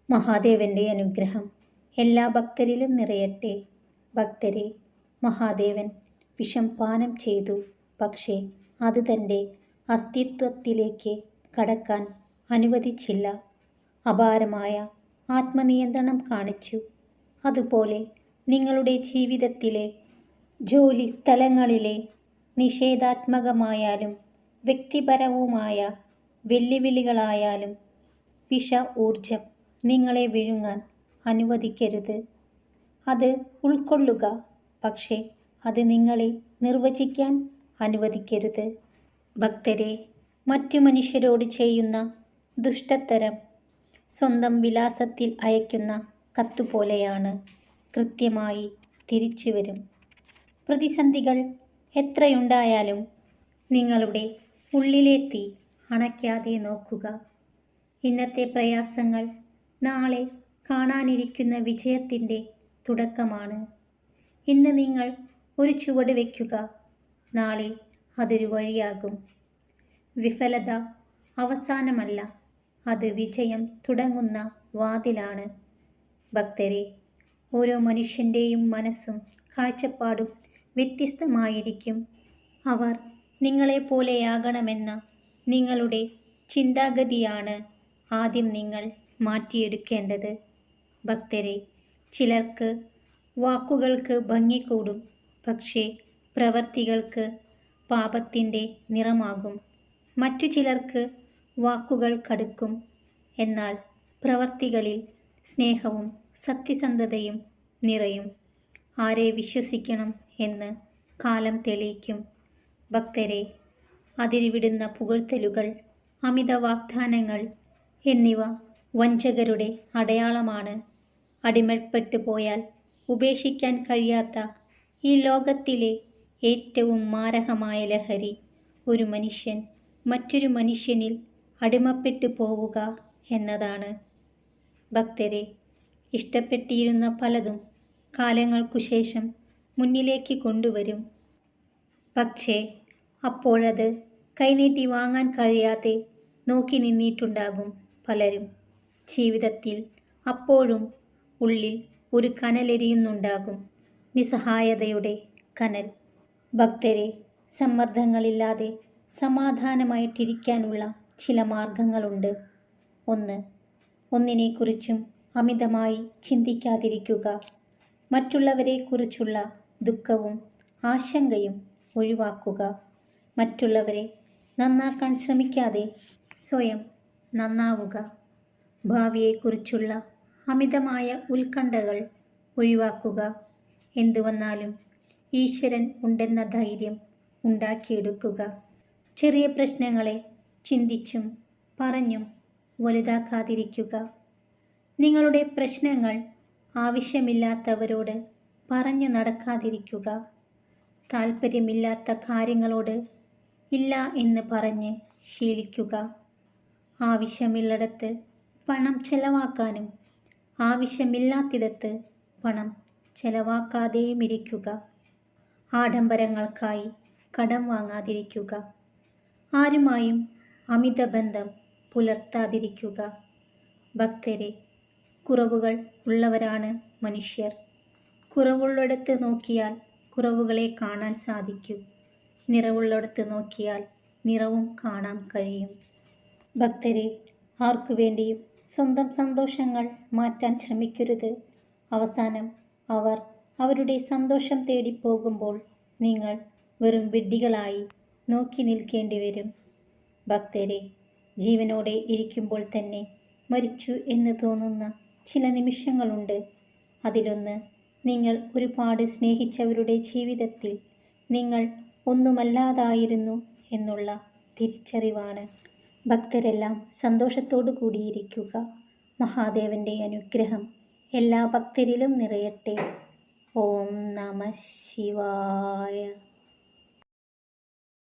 മഹാദേവന്റെ അനുഗ്രഹം എല്ലാ ഭക്തരിലും നിറയട്ടെ. ഭക്തരെ, മഹാദേവൻ വിഷം പാനം ചെയ്തു. പക്ഷേ അത് തൻ്റെ അസ്തിത്വത്തിലേക്ക് കടക്കാൻ അനുവദിച്ചില്ല. അപാരമായ ആത്മനിയന്ത്രണം കാണിച്ചു. അതുപോലെ നിങ്ങളുടെ ജീവിതത്തിലെ ജോലി സ്ഥലങ്ങളിലെ നിഷേധാത്മകമായാലും വ്യക്തിപരവുമായ വെല്ലുവിളികളായാലും വിഷ ഊർജം നിങ്ങളെ വിഴുങ്ങാൻ അനുവദിക്കരുത്. അത് ഉൾക്കൊള്ളുക, പക്ഷേ അത് നിങ്ങളെ നിർവചിക്കാൻ അനുവദിക്കരുത്. ഭക്തരെ, മറ്റു മനുഷ്യരോട് ചെയ്യുന്ന ദുഷ്ടത്തരം സ്വന്തം വിലാസത്തിൽ അയക്കുന്ന കത്തുപോലെയാണ്. കൃത്യമായി തിരിച്ചു വരും. പ്രതിസന്ധികൾ എത്രയുണ്ടായാലും നിങ്ങളുടെ ഉള്ളിലെ തീ അണയ്ക്കാതെ നോക്കുക. ഇന്നത്തെ പ്രയാസങ്ങൾ നാളെ കാണാനിരിക്കുന്ന വിജയത്തിൻ്റെ തുടക്കമാണ്. ഇന്ന് നിങ്ങൾ ഒരു ചുവട് വയ്ക്കുക, നാളെ അതൊരു വഴിയാകും. വിഫലത അവസാനമല്ല, അത് വിജയം തുടങ്ങുന്ന വാതിലാണ്. ഭക്തരെ, ഓരോ മനുഷ്യൻ്റെയും മനസ്സും കാഴ്ചപ്പാടും വ്യത്യസ്തമായിരിക്കും. അവർ നിങ്ങളെപ്പോലെയാകണമെന്ന നിങ്ങളുടെ ചിന്താഗതിയാണ് ആദ്യം നിങ്ങൾ മാറ്റിയെടുക്കേണ്ടത്. ഭക്തരെ, ചിലർക്ക് വാക്കുകൾക്ക് ഭംഗി കൂടും, പക്ഷേ പ്രവൃത്തികൾക്ക് പാപത്തിൻ്റെ നിറമാകും. മറ്റു ചിലർക്ക് വാക്കുകൾ കടുക്കും, എന്നാൽ പ്രവൃത്തികളിൽ സ്നേഹവും സത്യസന്ധതയും നിറയും. ആരെ വിശ്വസിക്കണം എന്ന് കാലം തെളിയിക്കും. ഭക്തരെ, അതിരുവിടുന്ന പുകഴ്ത്തലുകൾ, അമിത വാഗ്ദാനങ്ങൾ എന്നിവ വഞ്ചകരുടെ അടയാളമാണ്. അടിമപ്പെട്ടു പോയാൽ ഉപേക്ഷിക്കാൻ കഴിയാത്ത ഈ ലോകത്തിലെ ഏറ്റവും മാരകമായ ലഹരി ഒരു മനുഷ്യൻ മറ്റൊരു മനുഷ്യനിൽ അടിമപ്പെട്ടു പോവുക എന്നതാണ്. ഭക്തരെ, ഇഷ്ടപ്പെട്ടിരുന്ന പലതും കാലങ്ങൾക്കു ശേഷം മുന്നിലേക്ക് കൊണ്ടുവരും. പക്ഷേ അപ്പോഴത് കൈനീട്ടി വാങ്ങാൻ കഴിയാതെ നോക്കി നിന്നിട്ടുണ്ടാകും പലരും. ജീവിതത്തിൽ അപ്പോഴും ഉള്ളിൽ ഒരു കനലെരിയുന്നുണ്ടാകും, നിസ്സഹായതയുടെ കനൽ. ഭക്തരെ, സമ്മർദ്ദങ്ങളില്ലാതെ സമാധാനമായിട്ടിരിക്കാനുള്ള ചില മാർഗങ്ങളുണ്ട്. ഒന്നിനെക്കുറിച്ചും അമിതമായി ചിന്തിക്കാതിരിക്കുക. മറ്റുള്ളവരെക്കുറിച്ചുള്ള ദുഃഖവും ആശങ്കയും ഒഴിവാക്കുക. മറ്റുള്ളവരെ നന്നാക്കാൻ ശ്രമിക്കാതെ സ്വയം നന്നാവുക. ഭാവിയെക്കുറിച്ചുള്ള അമിതമായ ഉത്കണ്ഠകൾ ഒഴിവാക്കുക. എന്തു വന്നാലും ഈശ്വരൻ ഉണ്ടെന്ന ധൈര്യം ഉണ്ടാക്കിയെടുക്കുക. ചെറിയ പ്രശ്നങ്ങളെ ചിന്തിച്ചും പറഞ്ഞും വലുതാക്കാതിരിക്കുക. നിങ്ങളുടെ പ്രശ്നങ്ങൾ ആവശ്യമില്ലാത്തവരോട് പറഞ്ഞു നടക്കാതിരിക്കുക. താൽപ്പര്യമില്ലാത്ത കാര്യങ്ങളോട് ഇല്ല എന്ന് പറഞ്ഞ് ശീലിക്കുക. ആവശ്യമുള്ളിടത്ത് പണം ചെലവാക്കാനും ആവശ്യമില്ലാത്തിടത്ത് പണം ചെലവാക്കാതെയുമിരിക്കുക. ആഡംബരങ്ങൾക്കായി കടം വാങ്ങാതിരിക്കുക. ആരുമായും അമിതബന്ധം പുലർത്താതിരിക്കുക. ഭക്തരെ, കുറവുകൾ ഉള്ളവരാണ് മനുഷ്യർ. കുറവുള്ളിടത്ത് നോക്കിയാൽ കുറവുകളെ കാണാൻ സാധിക്കും. നിറവുള്ളിടത്ത് നോക്കിയാൽ നിറവും കാണാൻ കഴിയും. ഭക്തരെ, ആർക്കു വേണ്ടിയും സ്വന്തം സന്തോഷങ്ങൾ മാറ്റാൻ ശ്രമിക്കരുത്. അവസാനം അവർ അവരുടെ സന്തോഷം തേടിപ്പോകുമ്പോൾ നിങ്ങൾ വെറും വിഡ്ഢികളായി നോക്കി നിൽക്കേണ്ടി വരും. ഭക്തരെ, ജീവനോടെ ഇരിക്കുമ്പോൾ തന്നെ മരിച്ചു എന്ന് തോന്നുന്ന ചില നിമിഷങ്ങളുണ്ട്. അതിലൊന്ന് നിങ്ങൾ ഒരുപാട് സ്നേഹിച്ചവരുടെ ജീവിതത്തിൽ നിങ്ങൾ ഒന്നുമല്ലാതായിരുന്നു എന്നുള്ള തിരിച്ചറിവാണ്. ഭക്തരെല്ലാം സന്തോഷത്തോടു കൂടിയിരിക്കുക. മഹാദേവന്റെ അനുഗ്രഹം എല്ലാ ഭക്തരിലും നിറയട്ടെ. ഓം നമഃ ശിവായ.